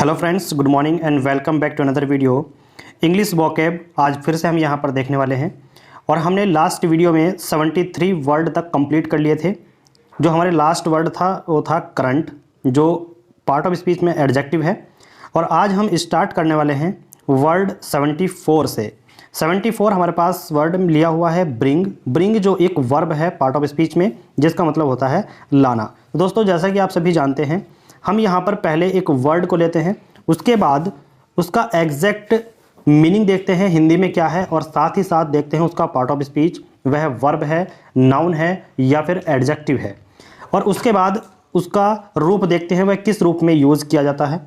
Hello friends, good morning and welcome back to another video English vocab. आज फिर से हम यहाँ पर देखने वाले हैं और हमने लास्ट वीडियो में 73 वर्ड तक कंप्लीट कर लिए थे। जो हमारे लास्ट वर्ड था वो था करंट, जो पार्ट ऑफ स्पीच में एडजेक्टिव है। और आज हम स्टार्ट करने वाले हैं वर्ड 74 से। 74 हमारे पास वर्ड लिया हुआ है ब्रिंग। ब्रिंग जो एक वर्ब है पार्ट ऑफ स्पीच में, जिसका मतलब होता है लाना। तो दोस्तों, जैसा कि आप सभी जानते हैं, हम यहाँ पर पहले एक वर्ड को लेते हैं, उसके बाद उसका एग्जैक्ट मीनिंग देखते हैं हिंदी में क्या है, और साथ ही साथ देखते हैं उसका पार्ट ऑफ स्पीच वह वर्ब है, नाउन है या फिर एडजेक्टिव है। और उसके बाद उसका रूप देखते हैं वह किस रूप में यूज़ किया जाता है।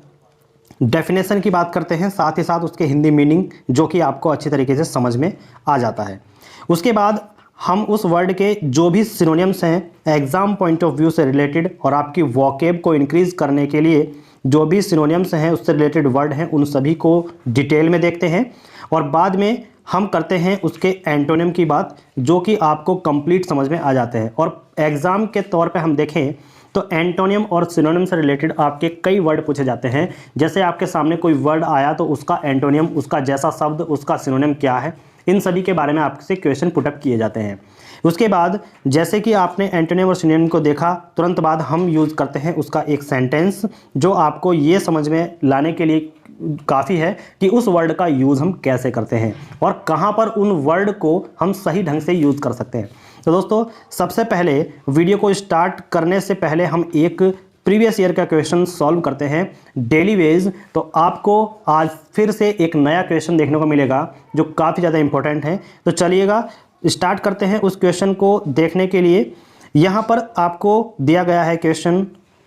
डेफिनेशन की बात करते हैं, साथ ही साथ उसके हिंदी मीनिंग जो कि आपको अच्छी तरीके से समझ में आ जाता है। उसके बाद हम उस वर्ड के जो भी सिनोनिम्स हैं एग्जाम पॉइंट ऑफ व्यू से रिलेटेड, और आपकी वोकैब को इंक्रीज करने के लिए जो भी सिनोनिम्स हैं उससे रिलेटेड वर्ड हैं, उन सभी को डिटेल में देखते हैं। और बाद में हम करते हैं उसके एंटोनिम की बात, जो कि आपको कंप्लीट समझ में आ जाते हैं। और एग्ज़ाम के तौर पे हम देखें तो एंटोनिम और सिनोनिम से रिलेटेड आपके कई वर्ड पूछे जाते हैं। जैसे आपके सामने कोई वर्ड आया तो उसका एंटोनिम, उसका जैसा शब्द, उसका सिनोनिम क्या है, इन सभी के बारे में आपसे क्वेश्चन पुटअप किए जाते हैं। उसके बाद जैसे कि आपने एंटोनिम और सिनोनिम को देखा, तुरंत बाद हम यूज़ करते हैं उसका एक सेंटेंस, जो आपको ये समझ में लाने के लिए काफ़ी है कि उस वर्ड का यूज़ हम कैसे करते हैं और कहाँ पर उन वर्ड को हम सही ढंग से यूज़ कर सकते हैं। तो दोस्तों, सबसे पहले वीडियो को स्टार्ट करने से पहले हम एक प्रीवियस ईयर का क्वेश्चन सॉल्व करते हैं डेली वेज। तो आपको आज फिर से एक नया क्वेश्चन देखने को मिलेगा जो काफ़ी ज़्यादा इंपॉर्टेंट है। तो चलिएगा स्टार्ट करते हैं उस क्वेश्चन को देखने के लिए। यहाँ पर आपको दिया गया है क्वेश्चन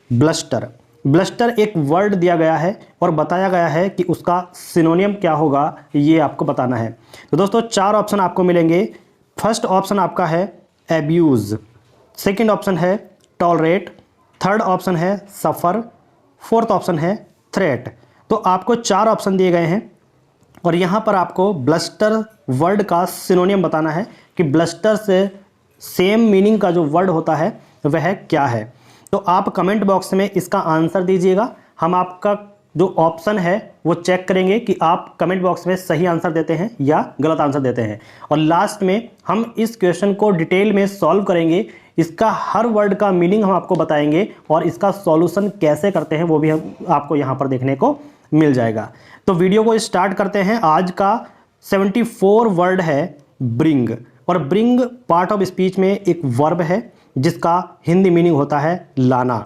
ब्लस्टर। ब्लस्टर एक वर्ड दिया गया है और बताया गया है कि उसका सिनोनियम क्या होगा, ये आपको बताना है। तो दोस्तों, 4 ऑप्शन आपको मिलेंगे। फर्स्ट ऑप्शन आपका है एब्यूज़, सेकेंड ऑप्शन है टॉलरेट, थर्ड ऑप्शन है सफ़र, फोर्थ ऑप्शन है थ्रेट। तो आपको 4 ऑप्शन दिए गए हैं और यहाँ पर आपको ब्लस्टर वर्ड का सिनोनियम बताना है कि ब्लस्टर से सेम मीनिंग का जो वर्ड होता है वह क्या है। तो आप कमेंट बॉक्स में इसका आंसर दीजिएगा। हम आपका जो ऑप्शन है वो चेक करेंगे कि आप कमेंट बॉक्स में सही आंसर देते हैं या गलत आंसर देते हैं। और लास्ट में हम इस क्वेश्चन को डिटेल में सॉल्व करेंगे। इसका हर वर्ड का मीनिंग हम आपको बताएंगे और इसका सॉल्यूशन कैसे करते हैं वो भी हम आपको यहाँ पर देखने को मिल जाएगा। तो वीडियो को स्टार्ट करते हैं। आज का 74 वर्ड है ब्रिंग, और ब्रिंग पार्ट ऑफ स्पीच में एक वर्ब है जिसका हिंदी मीनिंग होता है लाना।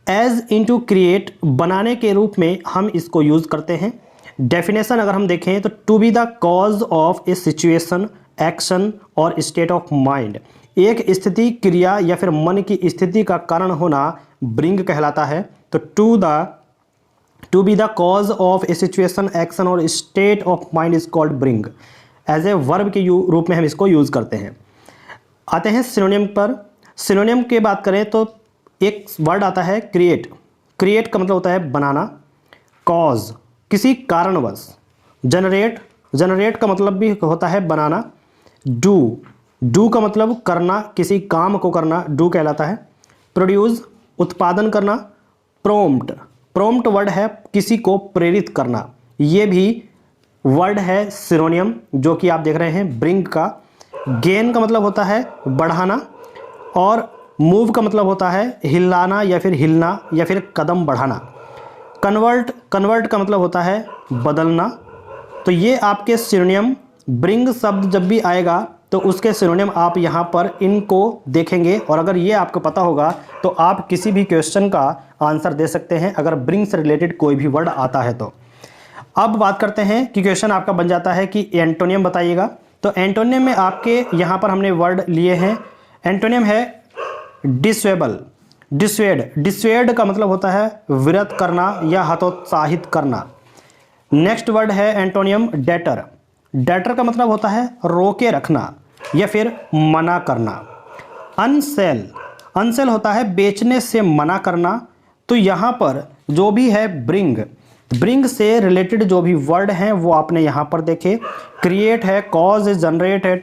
एज इनटू क्रिएट, बनाने के रूप में हम इसको यूज़ करते हैं। डेफिनेशन अगर हम देखें तो to be the cause of a situation, action और स्टेट ऑफ माइंड, एक स्थिति, क्रिया या फिर मन की स्थिति का कारण होना ब्रिंग कहलाता है। तो to be the cause of a situation, action और state of mind is called bring. As a verb के रूप में हम इसको यूज़ करते हैं। आते हैं सिनोनिम पर। सिनोनिम की बात करें तो एक वर्ड आता है क्रिएट। क्रिएट का मतलब होता है बनाना। कॉज, किसी कारणवश। जनरेट, जनरेट का मतलब भी होता है बनाना। डू का मतलब करना, किसी काम को करना डू कहलाता है। प्रोड्यूस, उत्पादन करना। प्रोम्प्ट वर्ड है किसी को प्रेरित करना, ये भी वर्ड है सिनोनियम जो कि आप देख रहे हैं ब्रिंग का। गेन का मतलब होता है बढ़ाना, और मूव का मतलब होता है हिलाना या फिर हिलना या फिर कदम बढ़ाना। कन्वर्ट का मतलब होता है बदलना। तो ये आपके सिनोनियम। ब्रिंग शब्द जब भी आएगा तो उसके सिनोनिम आप यहाँ पर इनको देखेंगे, और अगर ये आपको पता होगा तो आप किसी भी क्वेश्चन का आंसर दे सकते हैं अगर ब्रिंग से रिलेटेड कोई भी वर्ड आता है तो। अब बात करते हैं कि क्वेश्चन आपका बन जाता है कि एंटोनियम बताइएगा। तो एंटोनियम में आपके यहाँ पर हमने वर्ड लिए हैं। एंटोनियम है डिसवेबल, डिसवेड का मतलब होता है विरत करना या हतोत्साहित करना। नेक्स्ट वर्ड है एंटोनियम डेटर। डेटर का मतलब होता है रोके रखना या फिर मना करना। अनसेल होता है बेचने से मना करना। तो यहाँ पर जो भी है ब्रिंग से रिलेटेड जो भी वर्ड हैं वो आपने यहाँ पर देखे। क्रिएट है, कॉज है, जनरेट है,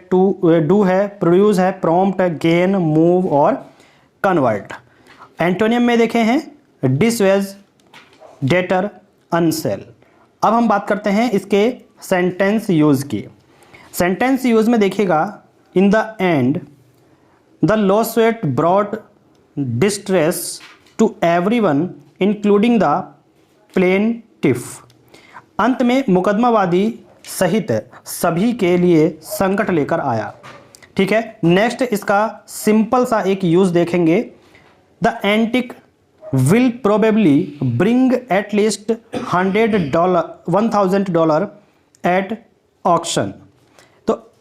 डू है, प्रोड्यूस है, प्रॉम्प्ट है, गेन, मूव और कन्वर्ट। एंटोनियम में देखे हैं डिसवेज, डेटर, अनसेल। अब हम बात करते हैं इसके सेंटेंस यूज़ की। सेंटेंस यूज़ में देखिएगा, in the end the lawsuit brought distress to everyone including the plaintiff. अंत में मुकदमावादी सहित सभी के लिए संकट लेकर आया। ठीक है, नेक्स्ट इसका सिंपल सा एक यूज देखेंगे। The antique will probably bring at least $1,000 at auction. तो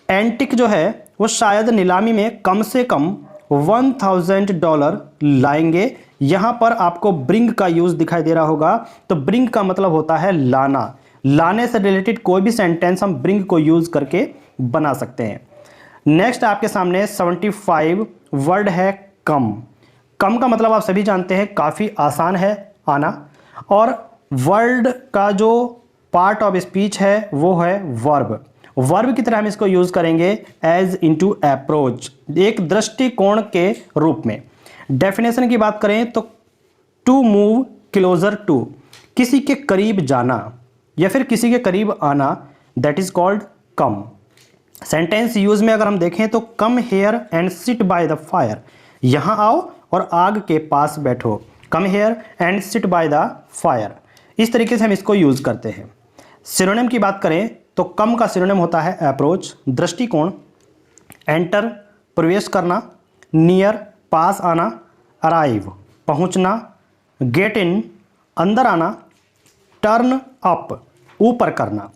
एंटिक जो है वो शायद नीलामी में कम से कम $1,000 लाएंगे। यहां पर आपको ब्रिंग का यूज दिखाई दे रहा होगा, तो ब्रिंग का मतलब होता है लाना। लाने से रिलेटेड कोई भी सेंटेंस हम ब्रिंग को यूज करके बना सकते हैं। नेक्स्ट आपके सामने 75 वर्ड है कम। कम का मतलब आप सभी जानते हैं, काफ़ी आसान है आना। और वर्ड का जो पार्ट ऑफ स्पीच है वो है वर्ब। वर्ब की तरह हम इसको यूज करेंगे एज इनटू अप्रोच, एक दृष्टिकोण के रूप में। डेफिनेशन की बात करें तो टू मूव क्लोजर टू, किसी के करीब जाना या फिर किसी के करीब आना, that is called come. Sentence use में अगर हम देखें तो come here and sit by the fire, यहां आओ और आग के पास बैठो। Come here and sit by the fire, इस तरीके से हम इसको यूज करते हैं। सिनोनिम की बात करें तो कम का सिनोनिम होता है अप्रोच, दृष्टिकोण। एंटर प्रवेश करना, नियर पास आना, अराइव पहुंचना, गेट इन अंदर आना, टर्न अप ऊपर करना।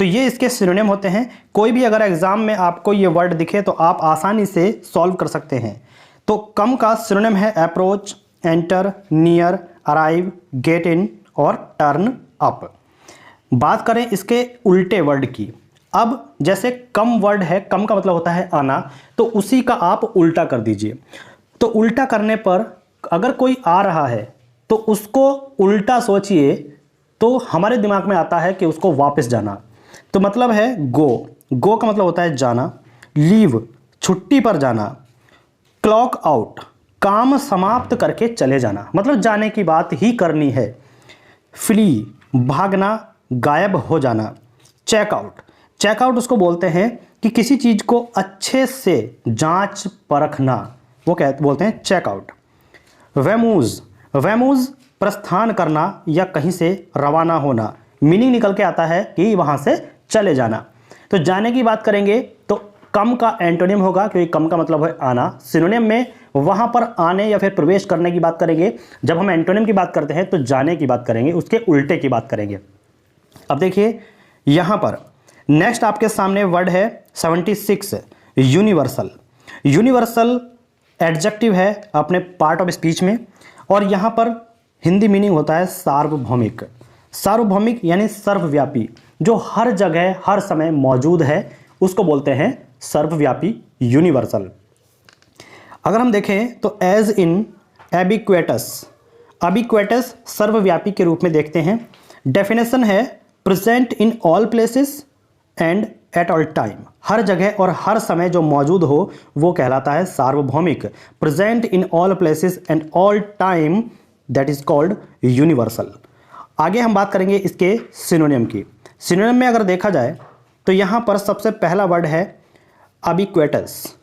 तो ये इसके सिनोनिम होते हैं। कोई भी अगर एग्जाम में आपको ये वर्ड दिखे तो आप आसानी से सॉल्व कर सकते हैं। तो कम का सिनोनिम है approach, enter, near, arrive, get in और टर्न अप। बात करें इसके उल्टे वर्ड की। अब जैसे कम वर्ड है, कम का मतलब होता है आना, तो उसी का आप उल्टा कर दीजिए। तो उल्टा करने पर अगर कोई आ रहा है तो उसको उल्टा सोचिए, तो हमारे दिमाग में आता है कि उसको वापस जाना। तो मतलब है गो, गो का मतलब होता है जाना। लीव छुट्टी पर जाना। क्लॉक आउट काम समाप्त करके चले जाना, मतलब जाने की बात ही करनी है। फ्ली भागना, गायब हो जाना। चेकआउट, चेकआउट उसको बोलते हैं कि किसी चीज को अच्छे से जांच परखना, वो बोलते हैं चेकआउट। वेमूज, वेमूज प्रस्थान करना या कहीं से रवाना होना। मीनिंग निकल के आता है कि वहां से चले जाना। तो जाने की बात करेंगे तो कम का एंटोनिम होगा, क्योंकि कम का मतलब है आना। सिनोनिम में वहां पर आने या फिर प्रवेश करने की बात करेंगे। जब हम एंटोनिम की बात करते हैं तो जाने की बात करेंगे, उसके उल्टे की बात करेंगे। अब देखिए यहां पर नेक्स्ट आपके सामने वर्ड है 76 यूनिवर्सल। यूनिवर्सल एडजेक्टिव है अपने पार्ट ऑफ स्पीच में, और यहां पर हिंदी मीनिंग होता है सार्वभौमिक। सार्वभौमिक यानी सर्वव्यापी, जो हर जगह हर समय मौजूद है, उसको बोलते हैं सर्वव्यापी, यूनिवर्सल। अगर हम देखें तो एज इन एबिक्वेटस, एबिक्वेटस सर्वव्यापी के रूप में देखते हैं। डेफिनेशन है present in all places and at all time, हर जगह और हर समय जो मौजूद हो वो कहलाता है सार्वभौमिक। Present in all places and all time, that is called universal. आगे हम बात करेंगे इसके सिनोनिम की। सिनोनिम में अगर देखा जाए तो यहाँ पर सबसे पहला वर्ड है अबिक्वेटस।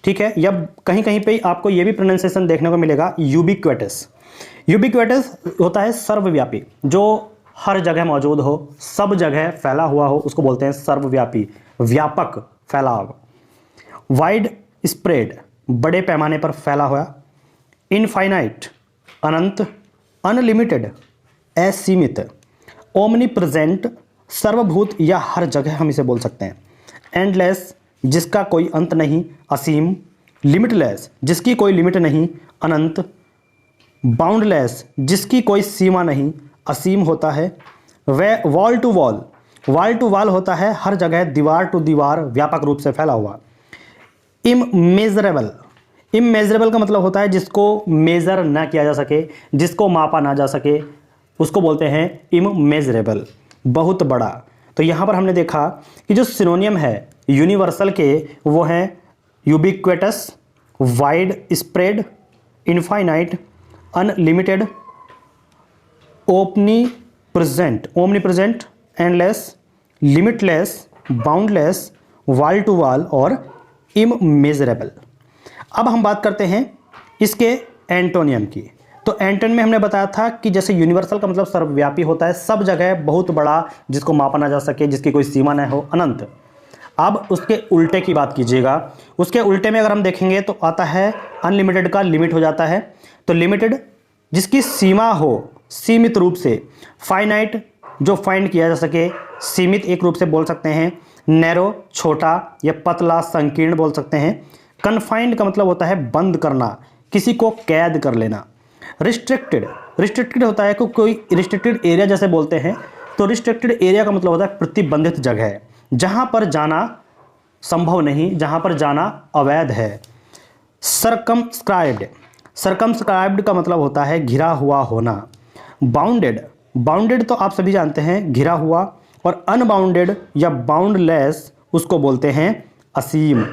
ठीक है, या कहीं कहीं पे आपको ये भी प्रोनाउंसिएशन देखने को मिलेगा यूबिक्वेटस। यूबिक्वेटस होता है सर्वव्यापी, जो हर जगह मौजूद हो, सब जगह फैला हुआ हो, उसको बोलते हैं सर्वव्यापी, व्यापक फैलाव। वाइड स्प्रेड, बड़े पैमाने पर फैला हुआ। इनफाइनाइट, अनंत। अनलिमिटेड, असीमित। ओमनी प्रेजेंट, सर्वभूत या हर जगह हम इसे बोल सकते हैं। एंडलेस, जिसका कोई अंत नहीं, असीम। लिमिटलेस, जिसकी कोई लिमिट नहीं, अनंत। बाउंडलेस, जिसकी कोई सीमा नहीं, असीम होता है। Wall to wall, wall to wall होता है हर जगह, दीवार टू दीवार, व्यापक रूप से फैला हुआ। इमेजरेबल, इमेजरेबल का मतलब होता है जिसको मेजर ना किया जा सके, जिसको मापा ना जा सके, उसको बोलते हैं इमेजरेबल, बहुत बड़ा। तो यहाँ पर हमने देखा कि जो सिनोनियम है यूनिवर्सल के वो हैं ubiquitous, wide spread, infinite, unlimited, omni present, omni present, endless, limitless, boundless, wall to wall और इमेजरेबल। अब हम बात करते हैं इसके एंटोनियम की। तो एंटोनियम में हमने बताया था कि जैसे यूनिवर्सल का मतलब सर्वव्यापी होता है, सब जगह, बहुत बड़ा, जिसको मापा ना जा सके, जिसकी कोई सीमा न हो, अनंत। अब उसके उल्टे की बात कीजिएगा। उसके उल्टे में अगर हम देखेंगे तो आता है अनलिमिटेड का लिमिट हो जाता है। तो लिमिटेड जिसकी सीमा हो, सीमित रूप से, फाइनाइट जो फाइंड किया जा सके, सीमित एक रूप से बोल सकते हैं, नैरो छोटा या पतला संकीर्ण बोल सकते हैं। कन्फाइंड का मतलब होता है बंद करना, किसी को कैद कर लेना। रिस्ट्रिक्टेड, रिस्ट्रिक्टेड होता है कोई रिस्ट्रिक्टेड एरिया जैसे बोलते हैं। तो रिस्ट्रिक्टेड एरिया का मतलब होता है प्रतिबंधित जगह, जहां पर जाना संभव नहीं, जहां पर जाना अवैध है। सर्कमस्क्राइब्ड, सर्कमस्क्राइब्ड का मतलब होता है घिरा हुआ होना। बाउंडेड, बाउंडेड तो आप सभी जानते हैं घिरा हुआ, और अनबाउंडेड या बाउंडलेस उसको बोलते हैं असीम।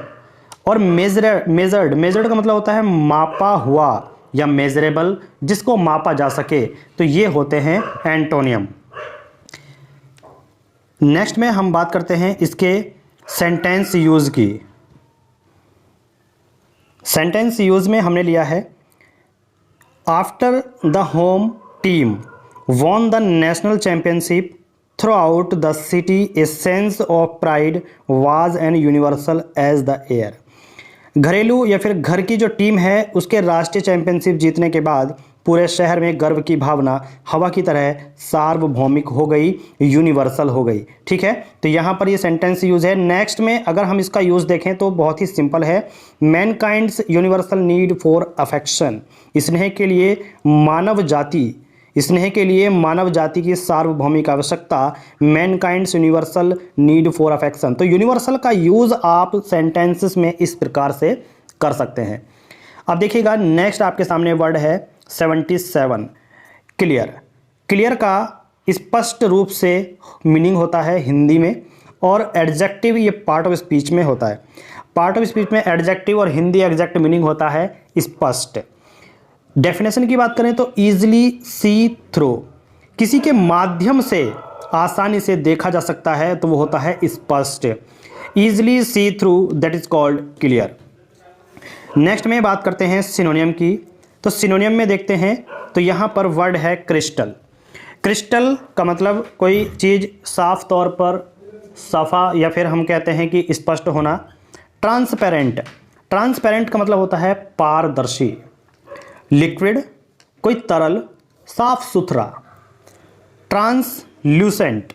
और मेजर्ड, मेजर्ड का मतलब होता है मापा हुआ या मेजरेबल, जिसको मापा जा सके। तो ये होते हैं एंटोनियम। नेक्स्ट में हम बात करते हैं इसके सेंटेंस यूज की। सेंटेंस यूज में हमने लिया है after the home team won the national championship throughout the city a sense of pride was an universal as the air. घरेलू या फिर घर की जो टीम है उसके राष्ट्रीय चैंपियनशिप जीतने के बाद पूरे शहर में गर्व की भावना हवा की तरह सार्वभौमिक हो गई, यूनिवर्सल हो गई। ठीक है, तो यहाँ पर ये सेंटेंस यूज है। नेक्स्ट में अगर हम इसका यूज देखें तो बहुत ही सिंपल है। मैनकाइंड्स यूनिवर्सल नीड फॉर अफेक्शन, स्नेह के लिए मानव जाति, स्नेह के लिए मानव जाति की सार्वभौमिक आवश्यकता। मैनकाइंड्स यूनिवर्सल नीड फॉर अफेक्शन। तो यूनिवर्सल का यूज आप सेंटेंसेस में इस प्रकार से कर सकते हैं। अब देखिएगा नेक्स्ट आपके सामने वर्ड है 77 क्लियर। क्लियर का स्पष्ट रूप से मीनिंग होता है हिंदी में, और एडजेक्टिव ये पार्ट ऑफ स्पीच में होता है। पार्ट ऑफ स्पीच में एडजेक्टिव और हिंदी एग्जैक्ट मीनिंग होता है स्पष्ट। डेफिनेशन की बात करें तो ईजिली सी थ्रू, किसी के माध्यम से आसानी से देखा जा सकता है तो वो होता है स्पष्ट। Easily see through that is called clear. Next में बात करते हैं सिनोनियम की। तो सिनोनियम में देखते हैं तो यहाँ पर वर्ड है क्रिस्टल। क्रिस्टल का मतलब कोई चीज़ साफ तौर पर साफा, या फिर हम कहते हैं कि स्पष्ट होना। ट्रांसपेरेंट, ट्रांसपेरेंट का मतलब होता है पारदर्शी। लिक्विड कोई तरल, साफ सुथरा। ट्रांसल्यूसेंट,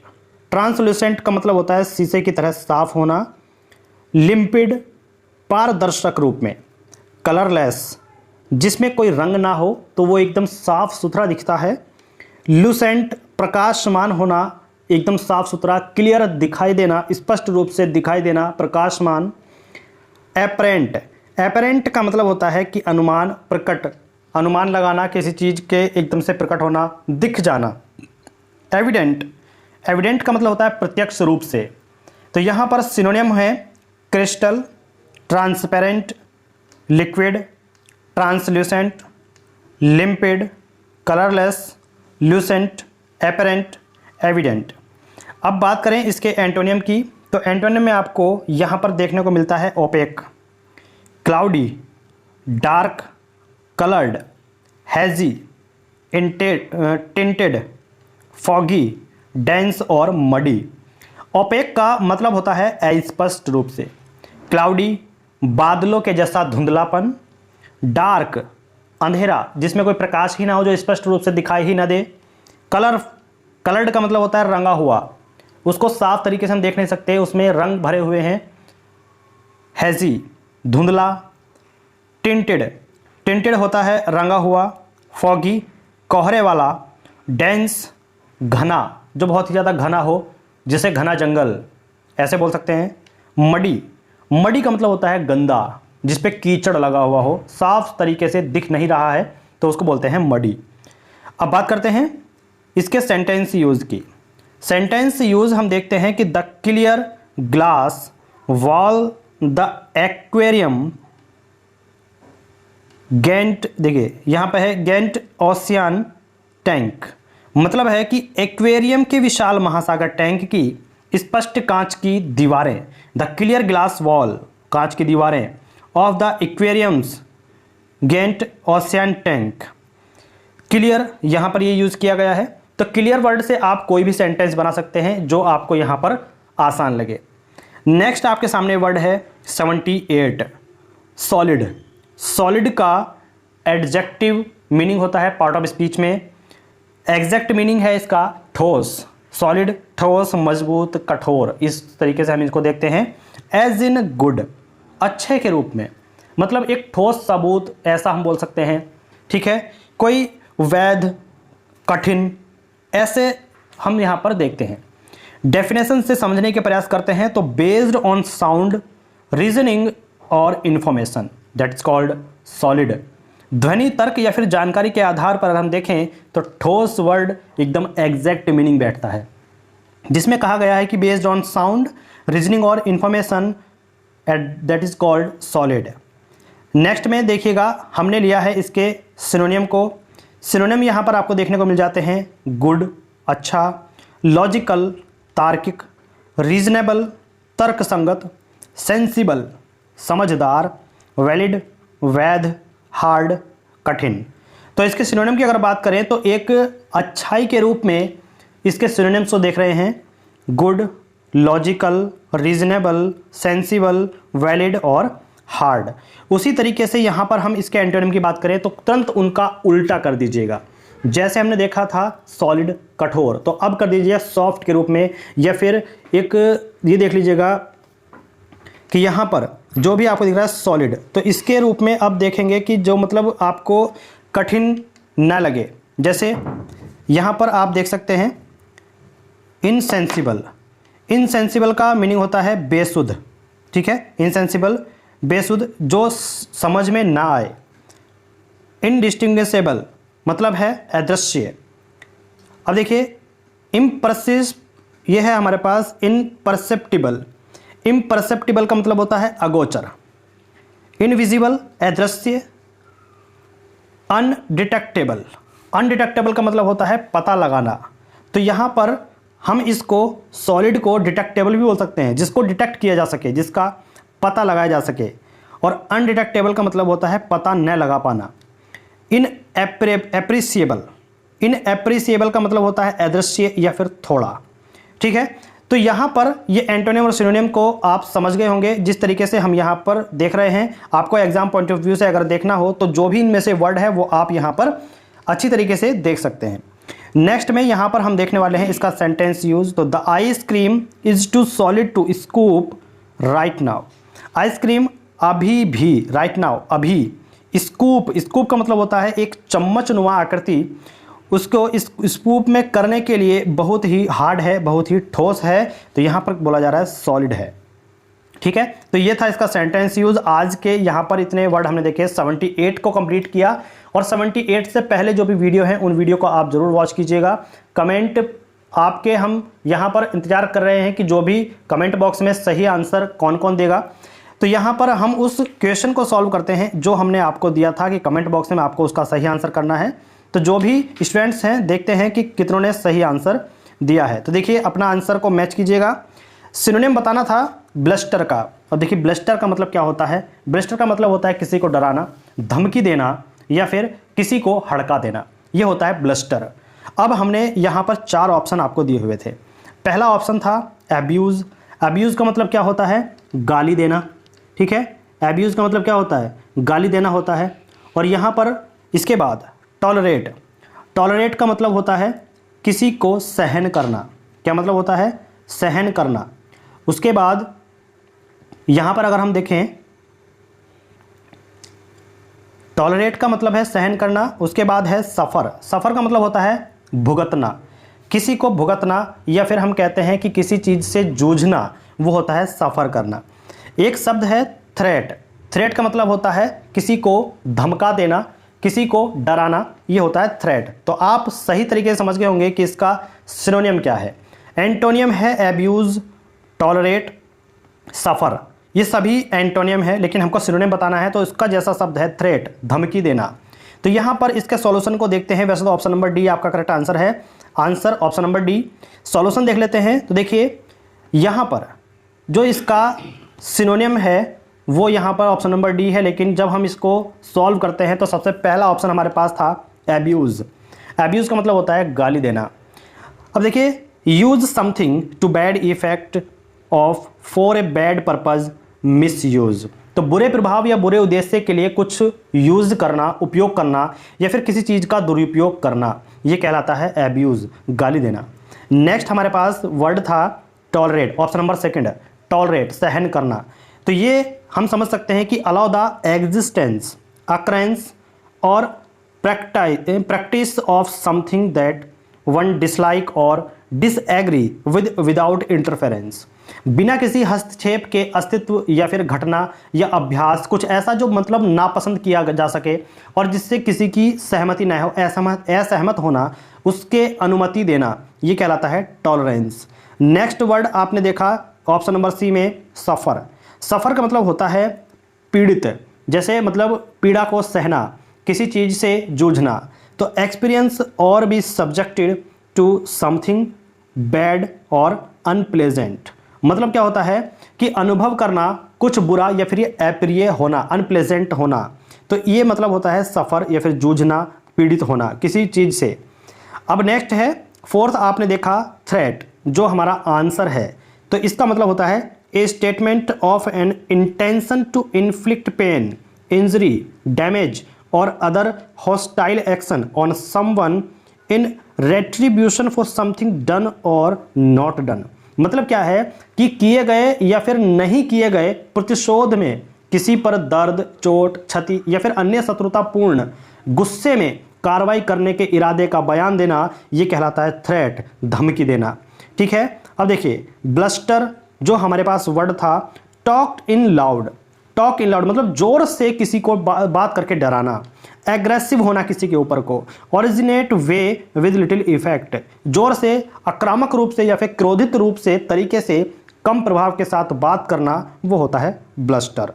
ट्रांसल्यूसेंट का मतलब होता है शीशे की तरह साफ होना। लिम्पिड पारदर्शक रूप में। कलरलेस जिसमें कोई रंग ना हो तो वो एकदम साफ सुथरा दिखता है। लूसेंट प्रकाशमान होना, एकदम साफ सुथरा, क्लियर दिखाई देना, स्पष्ट रूप से दिखाई देना, प्रकाशमान। एपरेंट, एपरेंट का मतलब होता है कि अनुमान, प्रकट, अनुमान लगाना, किसी चीज़ के एकदम से प्रकट होना, दिख जाना। एविडेंट, एविडेंट का मतलब होता है प्रत्यक्ष रूप से। तो यहाँ पर सिनोनियम है crystal, transparent, liquid, translucent, लिम्पिड, colourless, Lucent, apparent, evident. अब बात करें इसके एंटोनियम की। तो एंटोनियम में आपको यहाँ पर देखने को मिलता है opaque, cloudy, dark, coloured, hazy, tinted, foggy, dense और मडी। ओपेक का मतलब होता है अस्पष्ट रूप से। क्लाउडी बादलों के जैसा धुंधलापन। डार्क अंधेरा जिसमें कोई प्रकाश ही ना हो, जो स्पष्ट रूप से दिखाई ही ना दे। कलर्ड का मतलब होता है रंगा हुआ, उसको साफ तरीके से हम देख नहीं सकते, उसमें रंग भरे हुए हैं। हैजी धुंधला। टिंटेड होता है रंगा हुआ। फॉगी कोहरे वाला। डेंस घना, जो बहुत ही ज़्यादा घना हो, जैसे घना जंगल, ऐसे बोल सकते हैं। मडी का मतलब होता है गंदा, जिस पे कीचड़ लगा हुआ हो, साफ तरीके से दिख नहीं रहा है, तो उसको बोलते हैं मडी। अब बात करते हैं इसके सेंटेंस यूज की। सेंटेंस यूज हम देखते हैं कि the clear glass wall the aquarium giant, देखिए यहाँ पे है गेंट ओशियन टैंक मतलब है कि एक्वेरियम के विशाल महासागर टैंक की स्पष्ट कांच की दीवारें, द क्लियर ग्लास वॉल, कांच की दीवारें of the aquarium's giant ocean tank. Clear यहाँ पर ये यूज़ किया गया है। तो क्लियर वर्ड से आप कोई भी सेंटेंस बना सकते हैं जो आपको यहाँ पर आसान लगे। नेक्स्ट आपके सामने वर्ड है 78 सॉलिड। सॉलिड का एडजेक्टिव मीनिंग होता है पार्ट ऑफ स्पीच में। एग्जैक्ट मीनिंग है इसका ठोस। सॉलिड ठोस, मजबूत, कठोर, इस तरीके से हम इसको देखते हैं। एज इन गुड, अच्छे के रूप में, मतलब एक ठोस सबूत ऐसा हम बोल सकते हैं। ठीक है, कोई वैध, कठिन, ऐसे हम यहाँ पर देखते हैं। डेफिनेशन से समझने के प्रयास करते हैं तो बेस्ड ऑन साउंड, रीजनिंग और information, that is called solid. ध्वनि, तर्क या फिर जानकारी के आधार पर अगर हम देखें तो ठोस वर्ड एकदम एग्जैक्ट मीनिंग बैठता है, जिसमें कहा गया है कि बेस्ड ऑन साउंड, रीजनिंग और information, that is called solid. Next में देखिएगा हमने लिया है इसके सिनोनियम को। सिनोनियम यहाँ पर आपको देखने को मिल जाते हैं गुड, अच्छा, लॉजिकल, तार्किक, रीजनेबल, तर्कसंगत, सेंसिबल, समझदार, वैलिड, वैध, हार्ड, कठिन। तो इसके सिनोनिम की अगर बात करें तो एक अच्छाई के रूप में इसके सिनोनिम्स को देख रहे हैं good, logical, reasonable, sensible, valid और हार्ड। उसी तरीके से यहाँ पर हम इसके एंटोनिम की बात करें तो तुरंत उनका उल्टा कर दीजिएगा। जैसे हमने देखा था सॉलिड कठोर, तो अब कर दीजिए सॉफ्ट के रूप में, या फिर एक ये देख लीजिएगा कि यहाँ पर जो भी आपको दिख रहा है सॉलिड, तो इसके रूप में अब देखेंगे कि जो मतलब आपको कठिन ना लगे। जैसे यहाँ पर आप देख सकते हैं इनसेंसिबल। इनसेंसिबल का मीनिंग होता है बेसुध। ठीक है, इनसेंसिबल, बेसुध, जो समझ में ना आए। इनडिस्टिंग्विशेबल मतलब है अदृश्य। अब देखिए इम्परसिव, ये है हमारे पास इनपरसेप्टिबल। इम्परसेप्टिबल का मतलब होता है अगोचर। इनविजिबल अदृश्य। अनडिटेक्टेबल, अनडिटेक्टेबल का मतलब होता है पता लगाना। तो यहाँ पर हम इसको सॉलिड को डिटेक्टेबल भी बोल सकते हैं, जिसको डिटेक्ट किया जा सके, जिसका पता लगाया जा सके। और अनडिटेक्टेबल का मतलब होता है पता न लगा पाना। इन एप्रिसिएबल, इन एप्रिसिएबल का मतलब होता है अदृश्य या फिर थोड़ा। ठीक है, तो यहाँ पर ये एंटोनिम और सिनोनिम को आप समझ गए होंगे जिस तरीके से हम यहाँ पर देख रहे हैं। आपको एग्जाम पॉइंट ऑफ व्यू से अगर देखना हो तो जो भी इनमें से वर्ड है वो आप यहाँ पर अच्छी तरीके से देख सकते हैं। नेक्स्ट में यहाँ पर हम देखने वाले हैं इसका सेंटेंस यूज। तो the ice cream is too solid to scoop right now. Ice cream अभी भी, राइट नाउ अभी। स्कूप, स्कूप का मतलब होता है एक चम्मच नुमा आकृति, उसको इस स्कूप में करने के लिए बहुत ही हार्ड है, बहुत ही ठोस है। तो यहाँ पर बोला जा रहा है सॉलिड है। ठीक है, तो ये था इसका सेंटेंस यूज। आज के यहाँ पर इतने वर्ड हमने देखे, 78 को कंप्लीट किया। और 78 से पहले जो भी वीडियो हैं उन वीडियो को आप जरूर वॉच कीजिएगा। कमेंट आपके हम यहाँ पर इंतजार कर रहे हैं कि जो भी कमेंट बॉक्स में सही आंसर कौन कौन देगा। तो यहाँ पर हम उस क्वेश्चन को सॉल्व करते हैं जो हमने आपको दिया था कि कमेंट बॉक्स में आपको उसका सही आंसर करना है। तो जो भी स्टूडेंट्स हैं देखते हैं कि कितनों ने सही आंसर दिया है। तो देखिए अपना आंसर को मैच कीजिएगा। सिनोनिम बताना था ब्लस्टर का। अब देखिए ब्लस्टर का मतलब क्या होता है। ब्लस्टर का मतलब होता है किसी को डराना, धमकी देना या फिर किसी को हड़का देना, ये होता है ब्लस्टर। अब हमने यहाँ पर 4 ऑप्शन आपको दिए हुए थे। पहला ऑप्शन था एब्यूज़। एब्यूज़ का मतलब क्या होता है, गाली देना। ठीक है, एब्यूज़ का मतलब क्या होता है, गाली देना होता है। और यहाँ पर इसके बाद टॉलरेट। टॉलरेट का मतलब होता है किसी को सहन करना। क्या मतलब होता है, सहन करना। उसके बाद यहाँ पर अगर हम देखें, टॉलरेट का मतलब है सहन करना। उसके बाद है सफ़र। सफ़र का मतलब होता है भुगतना, किसी को भुगतना, या फिर हम कहते हैं कि किसी चीज़ से जूझना, वो होता है सफ़र करना। एक शब्द है थ्रेट। थ्रेट का मतलब होता है किसी को धमका देना, किसी को डराना, ये होता है थ्रेट। तो आप सही तरीके से समझ गए होंगे कि इसका सिनोनियम क्या है। एंटोनियम है एब्यूज़, टॉलरेट, सफ़र, ये सभी एंटोनियम है। लेकिन हमको सिनोनिम बताना है तो इसका जैसा शब्द है थ्रेट, धमकी देना। तो यहाँ पर इसके सॉल्यूशन को देखते हैं। वैसे तो ऑप्शन नंबर डी आपका करेक्ट आंसर है। Answer option number D. Solution देख लेते हैं। तो देखिए यहाँ पर जो इसका सिनोनिम है वो यहाँ पर ऑप्शन नंबर डी है, लेकिन जब हम इसको सॉल्व करते हैं तो सबसे पहला ऑप्शन हमारे पास था एब्यूज़। एब्यूज़ का मतलब होता है गाली देना। अब देखिए use something to bad effect of for a bad purpose misuse. तो बुरे प्रभाव या बुरे उद्देश्य के लिए कुछ यूज करना, उपयोग करना या फिर किसी चीज़ का दुरुपयोग करना, ये कहलाता है एब्यूज़, गाली देना। नेक्स्ट हमारे पास वर्ड था tolerate. Option number second, tolerate, सहन करना। तो ये हम समझ सकते हैं कि अलाउ द एग्जिस्टेंस, अक्रेंस और practice of something that one dislike और डिसएग्री विदाउट इंटरफेरेंस। बिना किसी हस्तक्षेप के अस्तित्व या फिर घटना या अभ्यास, कुछ ऐसा जो मतलब नापसंद किया जा सके और जिससे किसी की सहमति न हो, असहमत होना, उसके अनुमति देना, ये कहलाता है टॉलरेंस। नेक्स्ट वर्ड आपने देखा ऑप्शन नंबर सी में सफ़र। सफ़र का मतलब होता है पीड़ित, जैसे मतलब पीड़ा को सहना, किसी चीज़ से जूझना। तो एक्सपीरियंस और भी सब्जेक्टेड टू समथिंग बैड और अनप्लेजेंट, मतलब क्या होता है कि अनुभव करना कुछ बुरा या फिर ये अप्रिय होना, अनप्लेजेंट होना। तो ये मतलब होता है सफ़र या फिर जूझना, पीड़ित होना किसी चीज़ से। अब नेक्स्ट है फोर्थ आपने देखा थ्रेट, जो हमारा आंसर है। तो इसका मतलब होता है a statement of an intention to inflict pain, injury, damage or other hostile action on someone in retribution for something done or not done. मतलब क्या है कि किए गए या फिर नहीं किए गए प्रतिशोध में किसी पर दर्द, चोट, क्षति या फिर अन्य शत्रुतापूर्ण गुस्से में कार्रवाई करने के इरादे का बयान देना, ये कहलाता है थ्रेट, धमकी देना। ठीक है। अब देखिए ब्लस्टर, जो हमारे पास वर्ड था talk in loud. Talk in loud मतलब जोर से किसी को बात करके डराना, एग्रेसिव होना किसी के ऊपर को, originate way with little effect, जोर से, आक्रामक रूप से या फिर क्रोधित रूप से, तरीके से, कम प्रभाव के साथ बात करना, वो होता है ब्लस्टर।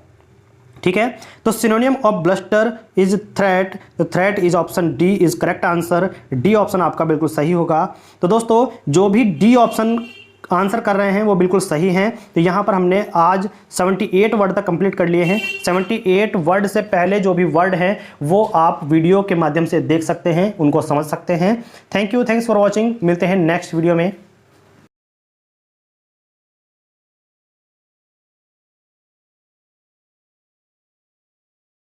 ठीक है। तो सिनोनियम of bluster is threat. Threat is option D is correct answer. D option आपका बिल्कुल सही होगा। तो दोस्तों जो भी डी ऑप्शन आंसर कर रहे हैं वो बिल्कुल सही हैं। तो यहाँ पर हमने आज 78 वर्ड तक कंप्लीट कर लिए हैं। 78 वर्ड से पहले जो भी वर्ड हैं वो आप वीडियो के माध्यम से देख सकते हैं, उनको समझ सकते हैं। Thank you, thanks for watching. मिलते हैं नेक्स्ट वीडियो में।